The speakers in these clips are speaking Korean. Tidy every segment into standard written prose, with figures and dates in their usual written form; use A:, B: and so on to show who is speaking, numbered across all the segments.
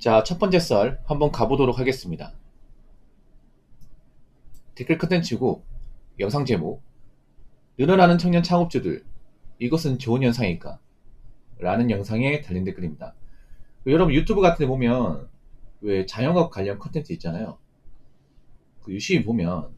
A: 자, 첫 번째 썰 한번 가보도록 하겠습니다. 댓글 컨텐츠고 영상 제목: 늘어나는 청년 창업주들, 이것은 좋은 현상일까? 라는 영상에 달린 댓글입니다. 여러분 유튜브 같은 데 보면 왜 자영업 관련 컨텐츠 있잖아요. 그 유심히 보면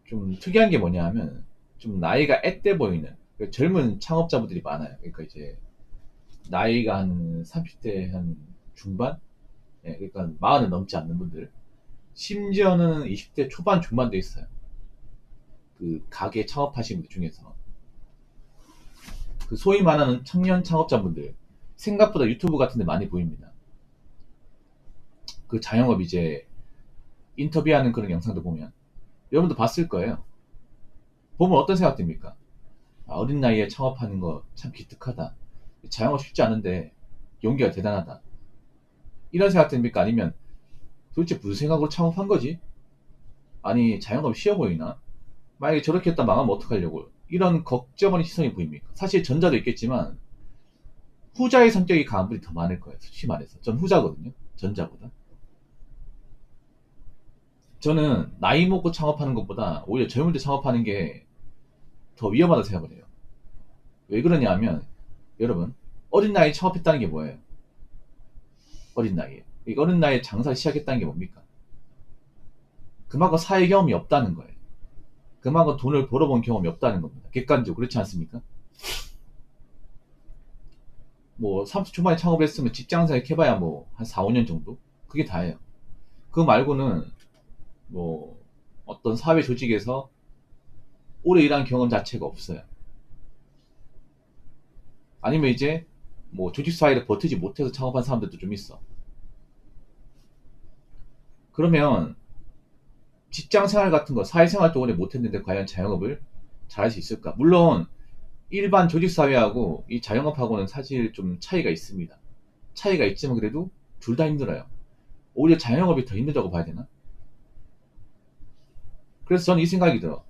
A: 좀 특이한 게 뭐냐 하면 좀 나이가 앳돼 보이는 젊은 창업자분들이 많아요. 그러니까 이제 나이가 한 30대 한 중반? 예, 그러니까 40을 넘지 않는 분들, 심지어는 20대 초반 중반도 있어요. 그 가게 창업하시는 분들 중에서 그 소위 말하는 청년 창업자분들, 생각보다 유튜브 같은 데 많이 보입니다. 그 자영업 이제 인터뷰하는 그런 영상도 보면 여러분도 봤을 거예요. 보면 어떤 생각 듭니까? 아, 어린 나이에 창업하는 거 참 기특하다. 자영업 쉽지 않은데 용기가 대단하다. 이런 생각 듭니까? 아니면 도대체 무슨 생각으로 창업한 거지? 아니, 자영업 쉬워 보이나? 만약에 저렇게 했다 망하면 어떡하려고? 이런 걱정하는 시선이 보입니까? 사실 전자도 있겠지만 후자의 성격이 강한 분이 더 많을 거예요. 솔직히 말해서. 전 후자거든요. 전자보다. 저는 나이 먹고 창업하는 것보다 오히려 젊을 때 창업하는 게 더 위험하다고 생각을 해요. 왜 그러냐 하면, 여러분, 어린 나이에 창업했다는 게 뭐예요? 어린 나이에. 이 어린 나이에 장사를 시작했다는 게 뭡니까? 그만큼 사회 경험이 없다는 거예요. 그만큼 돈을 벌어본 경험이 없다는 겁니다. 객관적으로. 그렇지 않습니까? 뭐 30 초반에 창업을 했으면 직장생활 해봐야 뭐 한 4, 5년 정도? 그게 다예요. 그거 말고는 뭐 어떤 사회 조직에서 오래 일한 경험 자체가 없어요. 아니면 이제 뭐 조직 사회를 버티지 못해서 창업한 사람들도 좀 있어. 그러면 직장 생활 같은 거, 사회생활도 오래 못했는데 과연 자영업을 잘할 수 있을까? 물론 일반 조직 사회하고 이 자영업하고는 사실 좀 차이가 있습니다. 차이가 있지만 그래도 둘 다 힘들어요. 오히려 자영업이 더 힘들다고 봐야 되나? 그래서 저는 이 생각이 들어.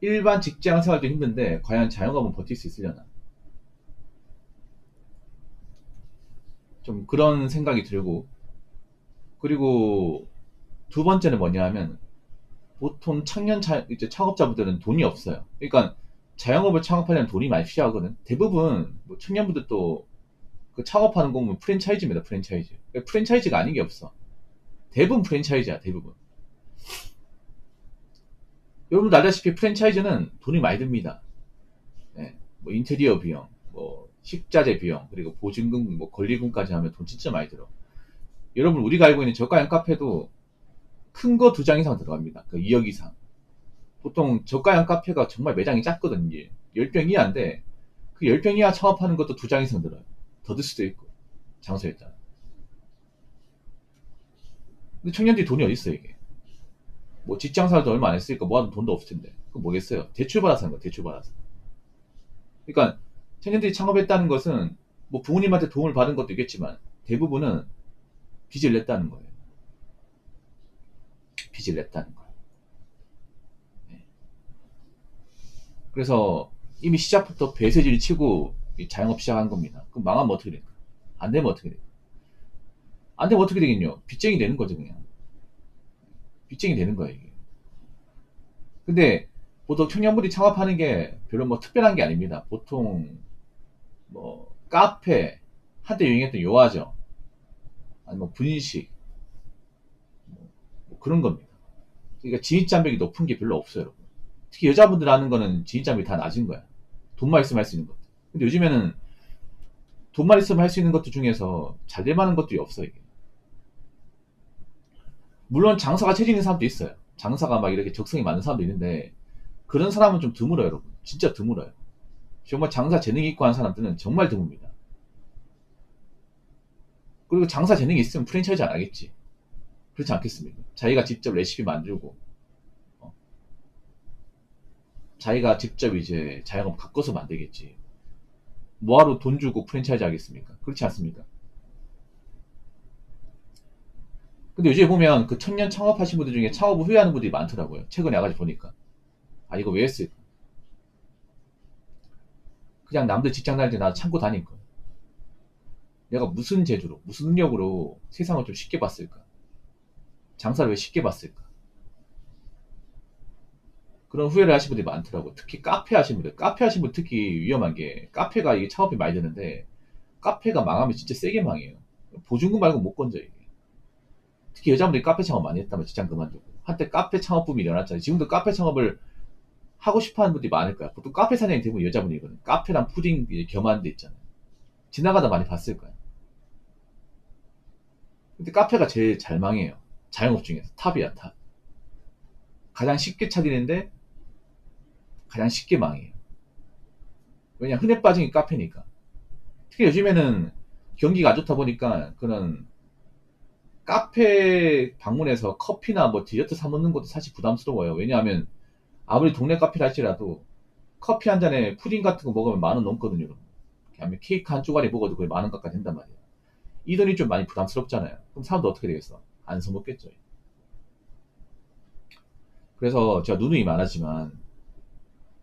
A: 일반 직장 생활도 힘든데 과연 자영업은 버틸 수 있으려나? 좀 그런 생각이 들고, 그리고 두 번째는 뭐냐 하면, 보통 이제 창업자분들은 돈이 없어요. 그러니까 자영업을 창업하려면 돈이 많이 필요하거든. 대부분 뭐 청년분들도 그 창업하는 거 보면 프랜차이즈입니다. 프랜차이즈. 프랜차이즈가 아닌 게 없어. 대부분 프랜차이즈야. 대부분. 여러분도 알다시피 프랜차이즈는 돈이 많이 듭니다. 예, 뭐 인테리어 비용, 뭐 식자재 비용, 그리고 보증금, 뭐 권리금까지 하면 돈 진짜 많이 들어. 여러분, 우리가 알고 있는 저가형 카페도 큰 거 두 장 이상 들어갑니다. 그 2억 이상. 보통 저가형 카페가 정말 매장이 작거든요. 이게 10평 이하인데 그 10평 이하 창업하는 것도 두 장 이상 들어요. 더 들 수도 있고, 장소에 따라. 근데 청년들이 돈이 어디 있어 이게? 뭐 직장 생활도 얼마 안 했으니까 모아둔 돈도 없을 텐데 그거 뭐겠어요? 대출 받아서 하는 거야. 대출 받아서. 그러니까 청년들이 창업했다는 것은 뭐 부모님한테 도움을 받은 것도 있겠지만 대부분은 빚을 냈다는 거예요. 빚을 냈다는 거예요. 네. 그래서 이미 시작부터 배세지를 치고 이 자영업 시작한 겁니다. 그럼 망하면 어떻게 될까? 안 되면 어떻게 될까? 안 되면 어떻게 되겠냐? 빚쟁이 되는 거죠, 그냥. 빚쟁이 되는 거예요, 이게. 근데 보통 청년분이 창업하는 게 별로 뭐 특별한 게 아닙니다. 보통 뭐 카페, 한때 유행했던 요아정, 아니면 분식, 뭐 그런 겁니다. 그러니까 진입장벽이 높은 게 별로 없어요, 여러분. 특히 여자분들 하는 거는 진입장벽이 다 낮은 거야. 돈만 있으면 할 수 있는 것들. 근데 요즘에는 돈만 있으면 할 수 있는 것들 중에서 잘 될 만한 것들이 없어, 이게. 물론 장사가 체질 있는 사람도 있어요. 장사가 막 이렇게 적성이 많은 사람도 있는데 그런 사람은 좀 드물어요, 여러분. 진짜 드물어요. 정말 장사 재능이 있고 하는 사람들은 정말 드뭅니다. 그리고 장사 재능이 있으면 프랜차이즈 안 하겠지. 그렇지 않겠습니까? 자기가 직접 레시피 만들고, 어, 자기가 직접 이제 자영업 가꿔서 만들겠지. 뭐하러 돈 주고 프랜차이즈 하겠습니까? 그렇지 않습니까? 근데 요즘에 보면 그 청년 창업하신 분들 중에 창업을 후회하는 분들이 많더라고요. 최근에 와가지고 보니까. 아, 이거 왜 했을까? 그냥 남들 직장 다닐 때 나 참고 다닐 거. 내가 무슨 재주로, 무슨 능력으로 세상을 좀 쉽게 봤을까? 장사를 왜 쉽게 봤을까? 그런 후회를 하시는 분들이 많더라고. 특히 카페 하시는 분들. 카페 하시는 분 특히 위험한 게, 카페가 이게 창업비 많이 드는데, 카페가 망하면 진짜 세게 망해요. 보증금 말고 못 건져, 이게. 특히 여자분들이 카페 창업 많이 했다면 직장 그만두고. 한때 카페 창업 붐이 일어났잖아요. 지금도 카페 창업을 하고 싶어 하는 분들이 많을 거야. 보통 카페 사장이 대부분 여자분이거든. 카페랑 푸딩 겸하는 데 있잖아요. 지나가다 많이 봤을 거야. 근데 카페가 제일 잘 망해요. 자영업 중에서. 탑이야, 탑. 가장 쉽게 차리는데 가장 쉽게 망해요. 왜냐, 흔해 빠진 게 카페니까. 특히 요즘에는 경기가 안 좋다 보니까 그런 카페 방문해서 커피나 뭐 디저트 사 먹는 것도 사실 부담스러워요. 왜냐하면 아무리 동네 카페라 할지라도 커피 한 잔에 푸딩 같은 거 먹으면 10,000원 넘거든요. 그다음에 케이크 한 쪼가리 먹어도 거의 10,000원 가까이 된단 말이에요. 이 돈이 좀 많이 부담스럽잖아요. 그럼 사람도 어떻게 되겠어? 안 사먹겠죠. 그래서 제가 누누이 말하지만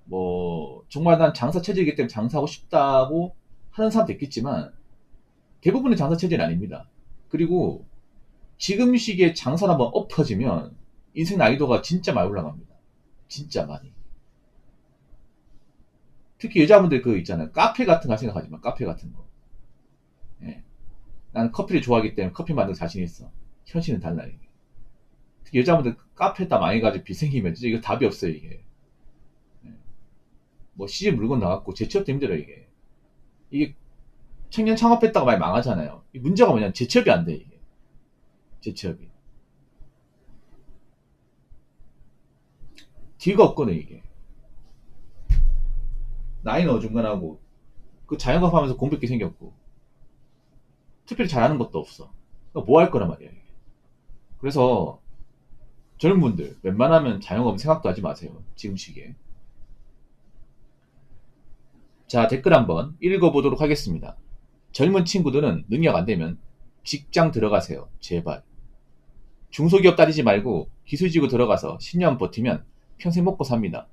A: 뭐 정말 난 장사 체질이기 때문에 장사하고 싶다고 하는 사람도 있겠지만 대부분은 장사 체질이 아닙니다. 그리고 지금 시기에 장사를 한번 엎어지면 인생 난이도가 진짜 많이 올라갑니다. 진짜 많이. 특히 여자분들 그 있잖아요. 카페 같은 거 생각하지 마. 카페 같은 거. 예. 나는 커피를 좋아하기 때문에 커피 만들 자신 있어. 현실은 달라 이게. 특히 여자분들 카페에다 망해가지고 빚 생기면 진짜 이거 답이 없어요 이게. 예. 뭐 시집 물건 나갔고 재취업도 힘들어 이게. 이게 청년 창업했다가 많이 망하잖아요. 이 문제가 뭐냐면 재취업이 안 돼 이게. 재취업이. 뒤가 없거든 이게. 나이는 어중간하고 그 자영업 하면서 공백기 생겼고 특별히 잘하는 것도 없어. 뭐 할 거란 말이야 이게. 그래서 젊은 분들 웬만하면 자영업 생각도 하지 마세요. 지금 시기에. 자, 댓글 한번 읽어보도록 하겠습니다. 젊은 친구들은 능력 안 되면 직장 들어가세요. 제발. 중소기업 따지지 말고 기술직으로 들어가서 10년 버티면 평생 먹고 삽니다.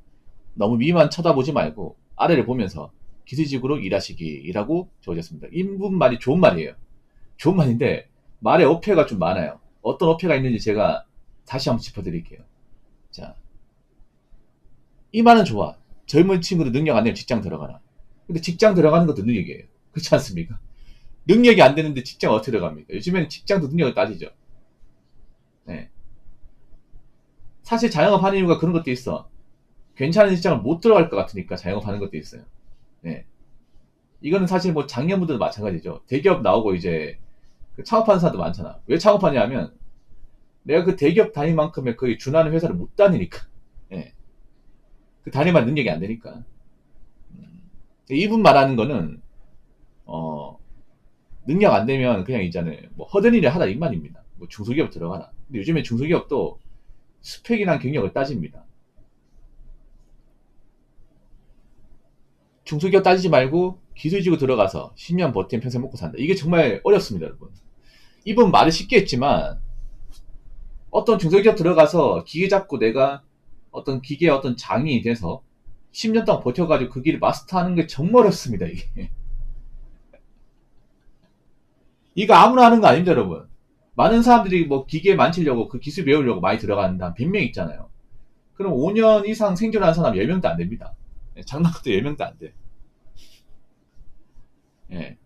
A: 너무 위만 쳐다보지 말고 아래를 보면서 기술직으로 일하시기라고 적어졌습니다. 이분 말이 좋은 말이에요. 좋은 말인데 말에 어폐가 좀 많아요. 어떤 어폐가 있는지 제가 다시 한번 짚어드릴게요. 자, 이 말은 좋아. 젊은 친구들 능력 안 되면 직장 들어가라. 근데 직장 들어가는 것도 능력이에요. 그렇지 않습니까? 능력이 안 되는데 직장 어떻게 들어갑니까? 요즘에는 직장도 능력을 따지죠. 네. 사실 자영업 하는 이유가 그런 것도 있어. 괜찮은 직장을 못 들어갈 것 같으니까 자영업 하는 것도 있어요. 네. 이거는 사실 뭐 작년분들도 마찬가지죠. 대기업 나오고 이제 그 창업하는 사람도 많잖아. 왜 창업하냐면 내가 그 대기업 다닐 만큼의 거의 준하는 회사를 못 다니니까. 예. 그 다닐만 능력이 안 되니까. 이분 말하는 거는 어 능력 안 되면 그냥 있잖아요. 뭐 허든 일을 하다 이 말입니다. 뭐 중소기업 들어가라. 근데 요즘에 중소기업도 스펙이랑 경력을 따집니다. 중소기업 따지지 말고 기술직으로 들어가서 10년 버티면 평생 먹고 산다. 이게 정말 어렵습니다, 여러분. 이분 말을 쉽게 했지만 어떤 중소기업 들어가서 기계 잡고 내가 어떤 기계의 어떤 장이 돼서 10년 동안 버텨가지고 그 길을 마스터하는 게 정말 어렵습니다, 이게. 이거 아무나 하는 거 아닙니다, 여러분. 많은 사람들이 뭐 기계 만지려고 그 기술 배우려고 많이 들어가는 한 100명 있잖아요. 그럼 5년 이상 생존하는 사람 10명도 안 됩니다. 장난것도 10명도 안 돼. 예.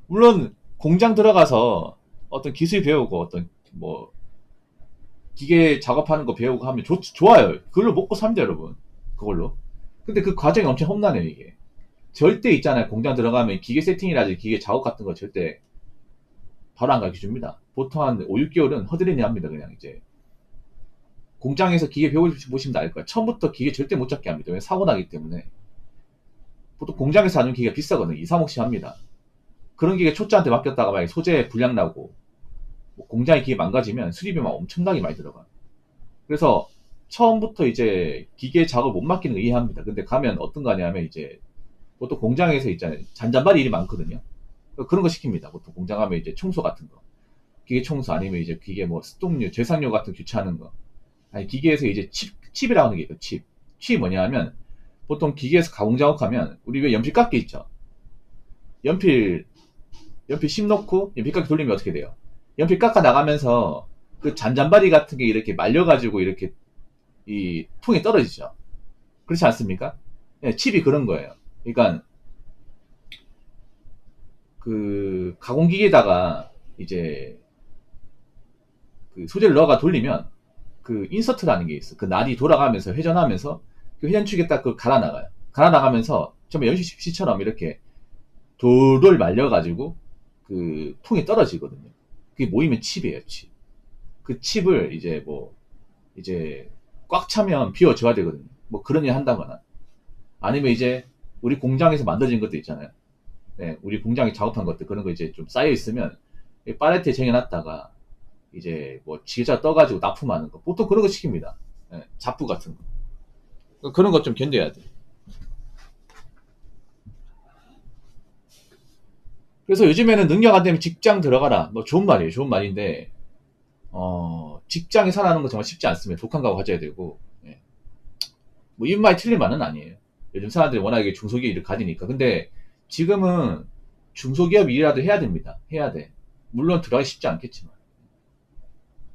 A: 물론 공장 들어가서 어떤 기술 배우고 어떤 뭐 기계 작업하는 거 배우고 하면 좋아요. 그걸로 먹고 삽니다, 여러분. 그걸로. 근데 그 과정이 엄청 험난해요, 이게. 절대 있잖아요. 공장 들어가면 기계 세팅이라든지 기계 작업 같은 거 절대 바로 안 가르쳐 줍니다. 보통 한 5, 6개월은 허드렛이 합니다, 그냥 이제. 공장에서 기계 배워보시면 알 거예요. 처음부터 기계 절대 못 잡게 합니다. 왜 사고 나기 때문에. 보통 공장에서 하는 기계가 비싸거든요. 2, 3억씩 합니다. 그런 기계 초짜한테 맡겼다가 만약에 소재 불량 나고 뭐 공장의 기계 망가지면 수리비만 엄청나게 많이 들어가요. 그래서 처음부터 이제 기계 작업 못 맡기는 거 이해합니다. 근데 가면 어떤 거 하냐면 이제 보통 공장에서 있잖아요. 잔잔바리 일이 많거든요. 그런 거 시킵니다. 보통 공장 가면 이제 청소 같은 거. 기계 청소 아니면 이제 기계 뭐 스톡류, 제상료 같은 거 교체하는 거. 아니, 기계에서 이제 칩이라고 하는 게 있어요. 칩. 칩이 뭐냐 하면 보통 기계에서 가공 작업하면 우리 왜 연필 깎기 있죠? 연필 연필 10 넣고 연필 깎기 돌리면 어떻게 돼요? 연필 깎아 나가면서 그 잔잔바리 같은 게 이렇게 말려가지고 이렇게 이 통에 떨어지죠. 그렇지 않습니까? 예, 칩이 그런 거예요. 그러니까 그 가공기계에다가 이제 그 소재를 넣어가 돌리면 그 인서트라는 게 있어. 그 날이 돌아가면서 회전하면서 그 회전축에 딱 그 갈아 나가요. 갈아 나가면서 정말 연식시처럼 이렇게 돌돌 말려가지고 그 통에 떨어지거든요. 그게 모이면 칩이에요, 칩. 그 칩을 이제 뭐 이제 꽉 차면 비워줘야 되거든요. 뭐 그런 일 한다거나 아니면 이제 우리 공장에서 만들어진 것도 있잖아요. 네, 우리 공장에 작업한 것들 그런 거 이제 좀 쌓여 있으면 팔레트에 쟁여놨다가 이제 뭐 지게차 떠가지고 납품하는 거 보통 그런 거 시킵니다. 네, 잡부 같은 거 그런 거 좀 견뎌야 돼. 그래서 요즘에는 능력 안 되면 직장 들어가라. 뭐 좋은 말이에요. 좋은 말인데 직장에 살아가는 거 정말 쉽지 않습니다. 독한 각오 가져야 되고 예. 뭐 이분 말이 틀린 말은 아니에요. 요즘 사람들이 워낙에 중소기업 일을 가지니까. 근데 지금은 중소기업 일이라도 해야 됩니다. 해야 돼. 물론 들어가기 쉽지 않겠지만.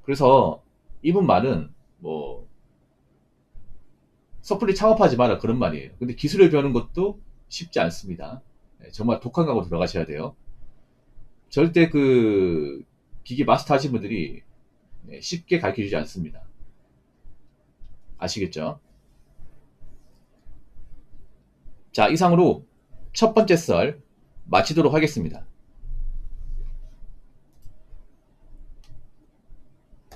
A: 그래서 이분 말은 뭐 섣불리 창업하지 마라 그런 말이에요. 근데 기술을 배우는 것도 쉽지 않습니다. 예, 정말 독한 각오 들어가셔야 돼요. 절대 그 기계 마스터 하신 분들이 쉽게 가르쳐 주지 않습니다. 아시겠죠? 자, 이상으로 첫 번째 썰 마치도록 하겠습니다.